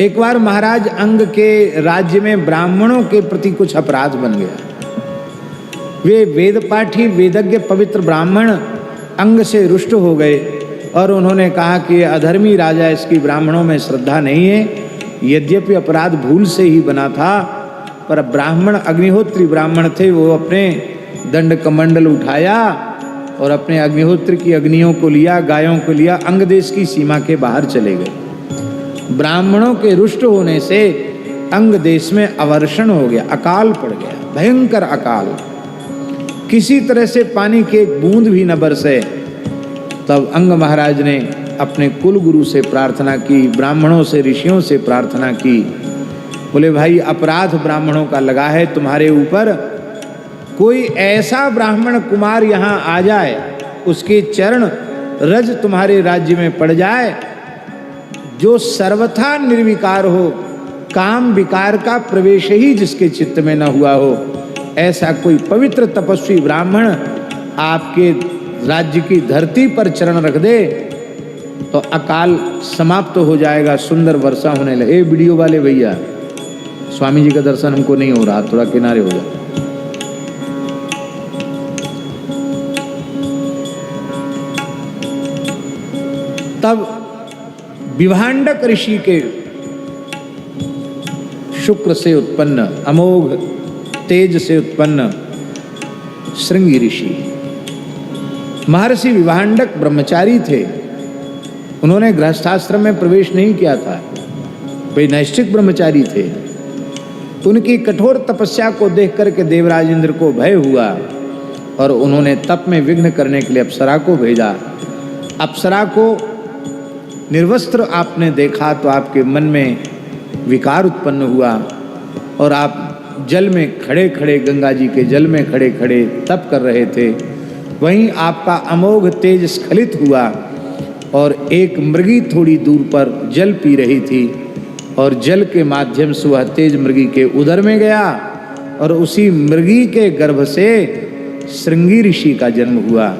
एक बार महाराज अंग के राज्य में ब्राह्मणों के प्रति कुछ अपराध बन गया। वे वेद पाठी वेदज्ञ पवित्र ब्राह्मण अंग से रुष्ट हो गए और उन्होंने कहा कि अधर्मी राजा, इसकी ब्राह्मणों में श्रद्धा नहीं है। यद्यपि अपराध भूल से ही बना था, पर ब्राह्मण अग्निहोत्री ब्राह्मण थे, वो अपने दंड कमंडल उठाया और अपने अग्निहोत्र की अग्नियों को लिया, गायों को लिया, अंग देश की सीमा के बाहर चले गए। ब्राह्मणों के रुष्ट होने से अंग देश में अवर्षण हो गया, अकाल पड़ गया, भयंकर अकाल। किसी तरह से पानी की एक बूंद भी न बरसे। तब अंग महाराज ने अपने कुल गुरु से प्रार्थना की, ब्राह्मणों से, ऋषियों से प्रार्थना की। बोले भाई, अपराध ब्राह्मणों का लगा है तुम्हारे ऊपर, कोई ऐसा ब्राह्मण कुमार यहाँ आ जाए, उसके चरण रज तुम्हारे राज्य में पड़ जाए, जो सर्वथा निर्विकार हो, काम विकार का प्रवेश ही जिसके चित्त में न हुआ हो, ऐसा कोई पवित्र तपस्वी ब्राह्मण आपके राज्य की धरती पर चरण रख दे तो अकाल समाप्त हो जाएगा, सुंदर वर्षा होने लगे। वीडियो वाले भैया, स्वामी जी का दर्शन हमको नहीं हो रहा, थोड़ा किनारे हो जाए। तब विभांडक ऋषि के शुक्र से उत्पन्न, अमोघ तेज से उत्पन्न श्रृंगी ऋषि, महर्षि विभांडक ब्रह्मचारी थे। उन्होंने गृहस्थाश्रम में प्रवेश नहीं किया था, वे नैष्ठिक ब्रह्मचारी थे। उनकी कठोर तपस्या को देख करके देवराज इंद्र को भय हुआ और उन्होंने तप में विघ्न करने के लिए अप्सरा को भेजा। अप्सरा को निर्वस्त्र आपने देखा तो आपके मन में विकार उत्पन्न हुआ और आप जल में खड़े खड़े, गंगा जी के जल में खड़े खड़े तप कर रहे थे। वहीं आपका अमोघ तेज स्खलित हुआ और एक मृगी थोड़ी दूर पर जल पी रही थी और जल के माध्यम से वह तेज मृगी के उदर में गया और उसी मृगी के गर्भ से श्रृंगी ऋषि का जन्म हुआ,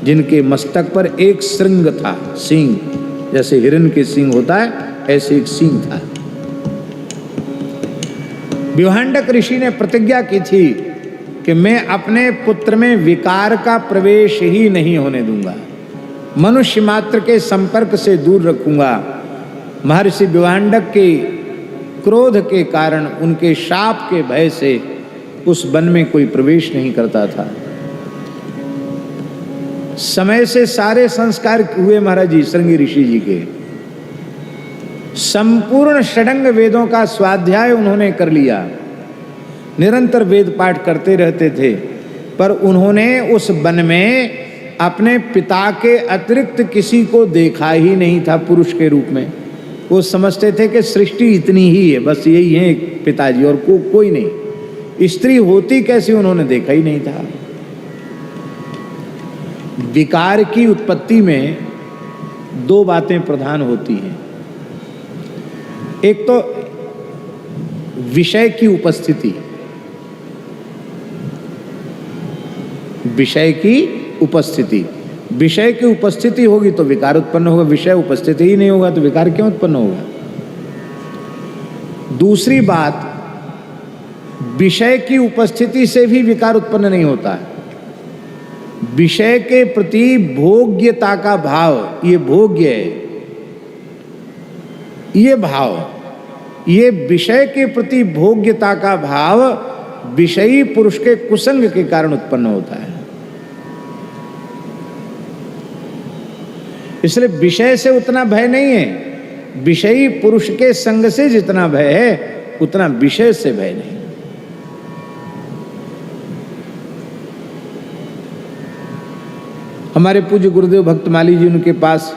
जिनके मस्तक पर एक श्रृंग था, सींग, जैसे हिरण के सींग होता है ऐसे एक सींग था। विभांडक ऋषि ने प्रतिज्ञा की थी कि मैं अपने पुत्र में विकार का प्रवेश ही नहीं होने दूंगा, मनुष्य मात्र के संपर्क से दूर रखूंगा। महर्षि विभांडक के क्रोध के कारण, उनके शाप के भय से उस वन में कोई प्रवेश नहीं करता था। समय से सारे संस्कार हुए महाराज जी श्रृंगी ऋषि जी के। संपूर्ण षडंग वेदों का स्वाध्याय उन्होंने कर लिया, निरंतर वेद पाठ करते रहते थे, पर उन्होंने उस वन में अपने पिता के अतिरिक्त किसी को देखा ही नहीं था पुरुष के रूप में। वो समझते थे कि सृष्टि इतनी ही है, बस यही है पिताजी और कोई नहीं। स्त्री होती कैसी उन्होंने देखा ही नहीं था। विकार की उत्पत्ति में दो बातें प्रधान होती हैं। एक तो विषय की उपस्थिति, विषय की उपस्थिति, विषय की उपस्थिति होगी तो विकार उत्पन्न होगा, विषय उपस्थिति ही नहीं होगा तो विकार क्यों उत्पन्न होगा। दूसरी बात, विषय की उपस्थिति से भी विकार उत्पन्न नहीं होता है। विषय के प्रति भोग्यता का भाव, ये भोग्य है, ये भाव, ये विषय के प्रति भोग्यता का भाव विषयी पुरुष के कुसंग के कारण उत्पन्न होता है। इसलिए विषय से उतना भय नहीं है, विषयी पुरुष के संग से जितना भय है उतना विषय से भय नहीं। हमारे पूज्य गुरुदेव भक्तमाली जी, उनके पास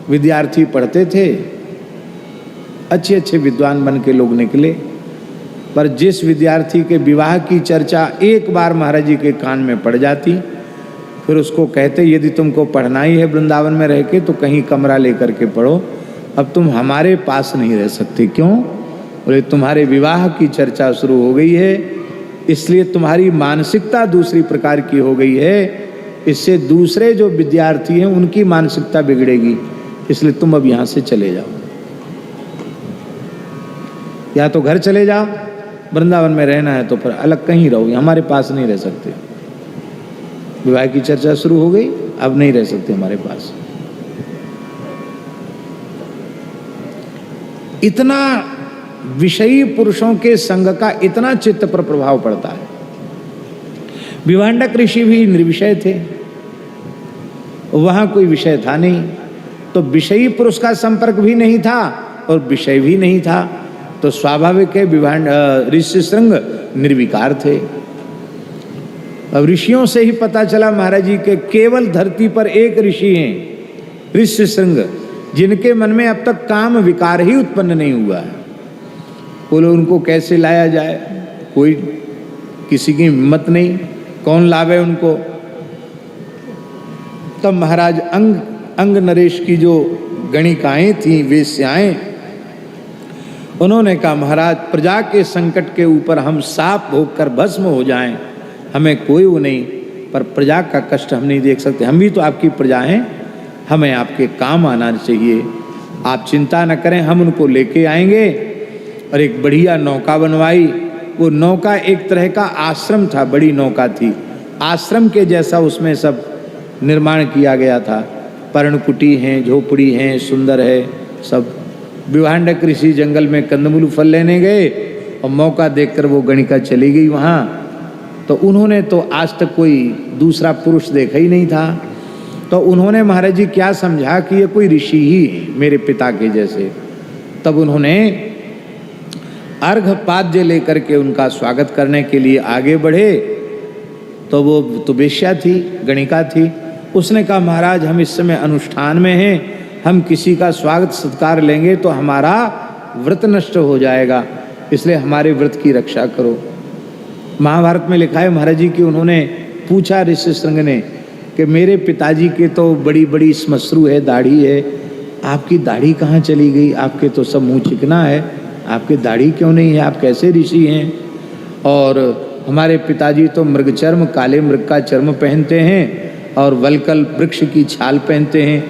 विद्यार्थी पढ़ते थे, अच्छे अच्छे विद्वान बन के लोग निकले, पर जिस विद्यार्थी के विवाह की चर्चा एक बार महाराज जी के कान में पड़ जाती, फिर उसको कहते यदि तुमको पढ़ना ही है वृंदावन में रह के तो कहीं कमरा लेकर के पढ़ो, अब तुम हमारे पास नहीं रह सकते। क्यों? बोले तुम्हारे विवाह की चर्चा शुरू हो गई है, इसलिए तुम्हारी मानसिकता दूसरी प्रकार की हो गई है, इससे दूसरे जो विद्यार्थी हैं उनकी मानसिकता बिगड़ेगी, इसलिए तुम अब यहाँ से चले जाओ। या तो घर चले जाओ, वृंदावन में रहना है तो फिर अलग कहीं रहो, हमारे पास नहीं रह सकते। विवाह की चर्चा शुरू हो गई, अब नहीं रह सकते हमारे पास। इतना विषयी पुरुषों के संग का इतना चित्त पर प्रभाव पड़ता है। विभांडक ऋषि भी निर्विषय थे, वहां कोई विषय था नहीं, तो विषयी पुरुष का संपर्क भी नहीं था और विषय भी नहीं था, तो स्वाभाविक है ऋष्यशृंग निर्विकार थे। अब ऋषियों से ही पता चला महाराज जी के केवल धरती पर एक ऋषि हैं ऋष्यशृंग, जिनके मन में अब तक काम विकार ही उत्पन्न नहीं हुआ है। बोलो उनको कैसे लाया जाए, कोई किसी की हिम्मत नहीं, कौन लावे उनको। तब महाराज अंग नरेश की जो गणिकाएं थी, वेश्याएं, उन्होंने कहा महाराज प्रजा के संकट के ऊपर हम साप भोग कर भस्म हो जाएं, हमें कोई वो नहीं, पर प्रजा का कष्ट हम नहीं देख सकते, हम भी तो आपकी प्रजा हैं, हमें आपके काम आना चाहिए, आप चिंता न करें, हम उनको लेके आएंगे। और एक बढ़िया नौका बनवाई। वो नौका एक तरह का आश्रम था, बड़ी नौका थी, आश्रम के जैसा उसमें सब निर्माण किया गया था। पर्णकुटी हैं, झोपड़ी हैं, सुंदर है सब। विभांडक ऋषि जंगल में कंदमूल फल लेने गए और मौका देखकर वो गणिका चली गई वहाँ। तो उन्होंने तो आज तक कोई दूसरा पुरुष देखा ही नहीं था, तो उन्होंने महाराज जी क्या समझा कि ये कोई ऋषि ही है मेरे पिता के जैसे। तब उन्होंने अर्घपाद्य लेकर के उनका स्वागत करने के लिए आगे बढ़े। तो वो तो वेश्या थी, गणिका थी, उसने कहा महाराज हम इस समय अनुष्ठान में हैं, हम किसी का स्वागत सत्कार लेंगे तो हमारा व्रत नष्ट हो जाएगा, इसलिए हमारे व्रत की रक्षा करो। महाभारत में लिखा है महाराज जी कि उन्होंने पूछा ऋष्यशृंग ने कि मेरे पिताजी के तो बड़ी बड़ी श्मश्रु है, दाढ़ी है, आपकी दाढ़ी कहाँ चली गई, आपके तो सब मुँह चिकना है, आपकी दाढ़ी क्यों नहीं है, आप कैसे ऋषि हैं। और हमारे पिताजी तो मृगचर्म, काले मृग का चर्म पहनते हैं और वलकल वृक्ष की छाल पहनते हैं,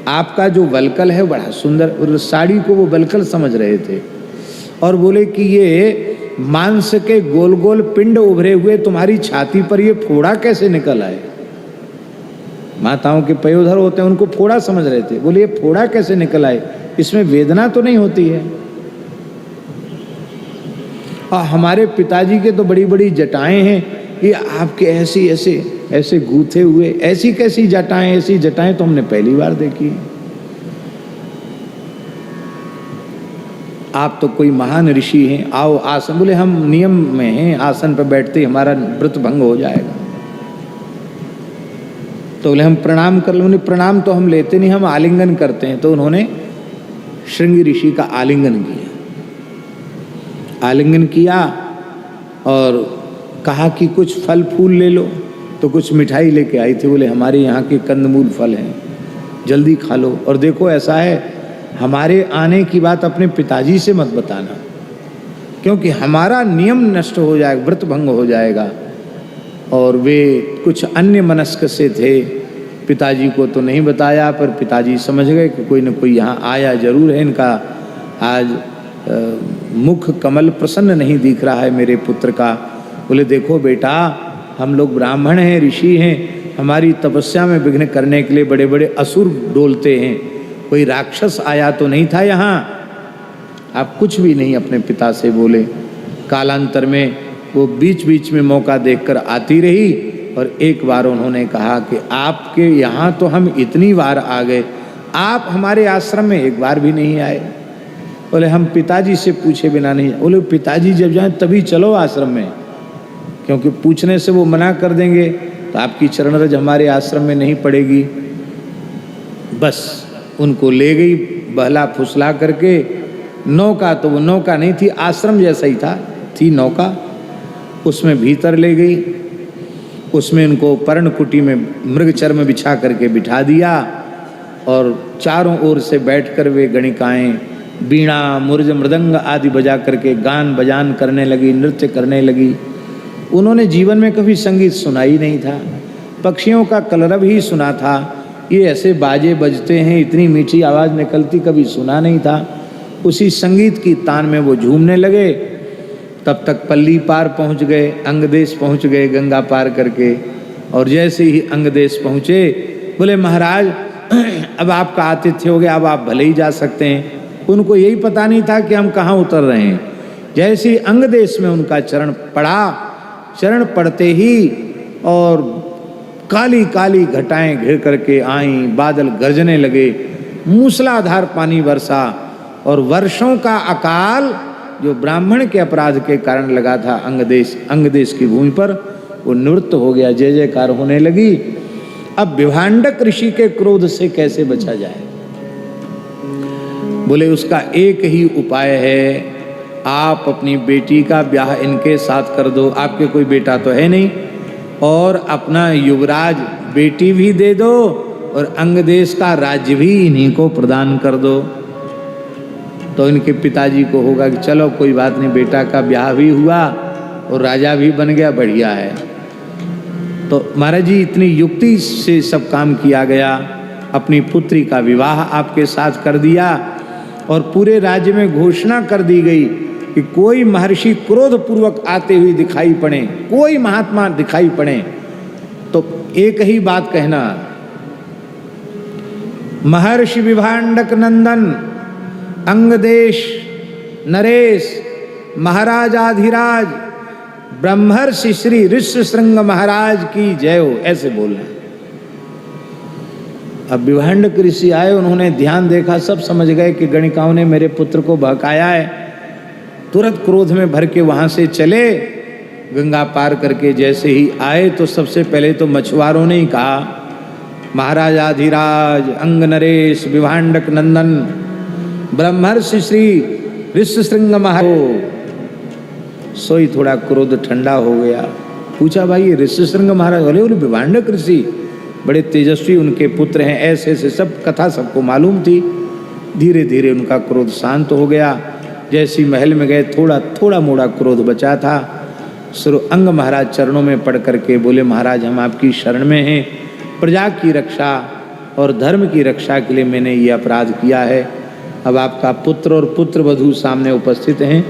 आपका जो वलकल है बड़ा सुंदर। और साड़ी को वो वलकल समझ रहे थे और बोले कि ये मांस के गोल गोल पिंड उभरे हुए तुम्हारी छाती पर ये फोड़ा कैसे निकल आए। माताओं के पयोधर होते हैं, उनको फोड़ा समझ रहे थे, बोले ये फोड़ा कैसे निकल आए, इसमें वेदना तो नहीं होती है। और हमारे पिताजी के तो बड़ी बड़ी जटाएं हैं, ये आपके ऐसी ऐसे ऐसे गूथे हुए, ऐसी कैसी जटाएं, ऐसी जटाएं तो हमने पहली बार देखी। आप तो कोई महान ऋषि हैं, आओ आसन। बोले हम नियम में हैं, आसन पर बैठते ही हमारा व्रत भंग हो जाएगा। तो बोले हम प्रणाम कर लो। प्रणाम तो हम लेते नहीं, हम आलिंगन करते हैं। तो उन्होंने श्रृंगी ऋषि का आलिंगन किया, आलिंगन किया और कहा कि कुछ फल फूल ले लो। तो कुछ मिठाई लेके आई थी, बोले हमारे यहाँ के कंदमूल फल हैं, जल्दी खा लो। और देखो ऐसा है, हमारे आने की बात अपने पिताजी से मत बताना, क्योंकि हमारा नियम नष्ट हो जाएगा, व्रत भंग हो जाएगा। और वे कुछ अन्य मनस्क से थे, पिताजी को तो नहीं बताया, पर पिताजी समझ गए कि कोई न कोई यहाँ आया जरूर है, इनका आज मुख कमल प्रसन्न नहीं दिख रहा है मेरे पुत्र का। बोले देखो बेटा, हम लोग ब्राह्मण हैं, ऋषि हैं, हमारी तपस्या में विघ्न करने के लिए बड़े बड़े असुर डोलते हैं, कोई राक्षस आया तो नहीं था यहाँ। आप कुछ भी नहीं अपने पिता से बोले। कालांतर में वो बीच बीच में मौका देखकर आती रही और एक बार उन्होंने कहा कि आपके यहाँ तो हम इतनी बार आ गए, आप हमारे आश्रम में एक बार भी नहीं आए। बोले हम पिताजी से पूछे बिना नहीं। बोले पिताजी जब जाएं तभी चलो आश्रम में, क्योंकि पूछने से वो मना कर देंगे तो आपकी चरण रज हमारे आश्रम में नहीं पड़ेगी। बस उनको ले गई बहला फुसला करके। नौका तो वो नौका नहीं थी, आश्रम जैसा ही था, थी नौका, उसमें भीतर ले गई। उसमें उनको पर्णकुटी में मृगचर्म बिछा करके बिठा दिया और चारों ओर से बैठकर वे गणिकाएं बीणा मुर्ज मृदंग आदि बजा करके गान बजान करने लगी, नृत्य करने लगी। उन्होंने जीवन में कभी संगीत सुना ही नहीं था, पक्षियों का कलरव ही सुना था, ये ऐसे बाजे बजते हैं, इतनी मीठी आवाज़ निकलती कभी सुना नहीं था। उसी संगीत की तान में वो झूमने लगे। तब तक पल्ली पार पहुंच गए, अंग देश पहुंच गए गंगा पार करके। और जैसे ही अंग देश पहुंचे बोले महाराज अब आपका आतिथ्य हो गया, अब आप भले ही जा सकते हैं। उनको यही पता नहीं था कि हम कहाँ उतर रहे हैं। जैसे ही अंग देश में उनका चरण पड़ा, चरण पड़ते ही और काली काली घटाएं घिर करके आईं, बादल गरजने लगे, मूसलाधार पानी बरसा और वर्षों का अकाल जो ब्राह्मण के अपराध के कारण लगा था अंग देश की भूमि पर, वो निवृत्त हो गया, जय जयकार होने लगी। अब विभांडक ऋषि के क्रोध से कैसे बचा जाए? बोले उसका एक ही उपाय है, आप अपनी बेटी का ब्याह इनके साथ कर दो, आपके कोई बेटा तो है नहीं, और अपना युवराज बेटी भी दे दो और अंग देश का राज्य भी इन्हीं को प्रदान कर दो। तो इनके पिताजी को होगा कि चलो कोई बात नहीं, बेटा का ब्याह भी हुआ और राजा भी बन गया, बढ़िया है। तो महाराज जी इतनी युक्ति से सब काम किया गया, अपनी पुत्री का विवाह आपके साथ कर दिया और पूरे राज्य में घोषणा कर दी गई कि कोई महर्षि क्रोध पूर्वक आते हुए दिखाई पड़े, कोई महात्मा दिखाई पड़े तो एक ही बात कहना, महर्षि विभांडक नंदन अंगदेश नरेश महाराजाधिराज ब्रह्मर्षि श्री ऋष्यशृंग महाराज की जय हो, ऐसे बोलना। अब विभांडक ऋषि आए, उन्होंने ध्यान देखा, सब समझ गए कि गणिकाओं ने मेरे पुत्र को बहकाया है। तुरंत क्रोध में भर के वहां से चले, गंगा पार करके जैसे ही आए तो सबसे पहले तो मछुआरों ने ही कहा, महाराजाधिराज अंग नरेश विभांडक नंदन ब्रह्मर्षि श्री ऋष्यशृंग महाराज। सोई थोड़ा क्रोध ठंडा हो गया, पूछा भाई ये ऋष्यशृंग महाराज? बोले बोले विभांडक ऋषि बड़े तेजस्वी, उनके पुत्र हैं, ऐसे ऐसे सब कथा सबको मालूम थी। धीरे धीरे उनका क्रोध शांत हो गया। जैसी महल में गए थोड़ा थोड़ा मोड़ा क्रोध बचा था। श्री अंग महाराज चरणों में पड़ करके बोले महाराज हम आपकी शरण में हैं, प्रजा की रक्षा और धर्म की रक्षा के लिए मैंने ये अपराध किया है। अब आपका पुत्र और पुत्र वधू सामने उपस्थित हैं,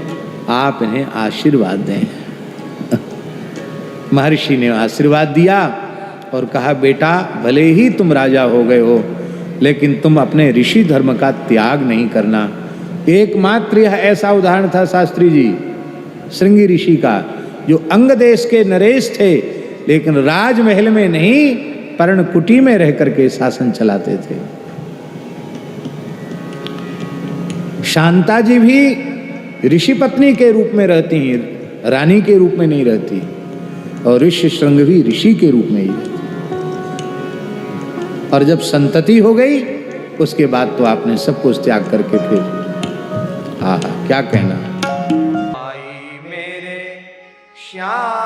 आप इन्हें आशीर्वाद दें। महर्षि ने आशीर्वाद दिया और कहा बेटा भले ही तुम राजा हो गए हो लेकिन तुम अपने ऋषि धर्म का त्याग नहीं करना। एकमात्र यह ऐसा उदाहरण था शास्त्री जी श्रृंगी ऋषि का, जो अंग देश के नरेश थे लेकिन राजमहल में नहीं पर्णकुटी में रह करके शासन चलाते थे। शांता जी भी ऋषि पत्नी के रूप में रहती हैं, रानी के रूप में नहीं रहती, और ऋष्यशृंग भी ऋषि के रूप में ही रहती। और जब संतति हो गई उसके बाद तो आपने सब कुछ त्याग करके फिर क्या कहना। आई मेरे श्याम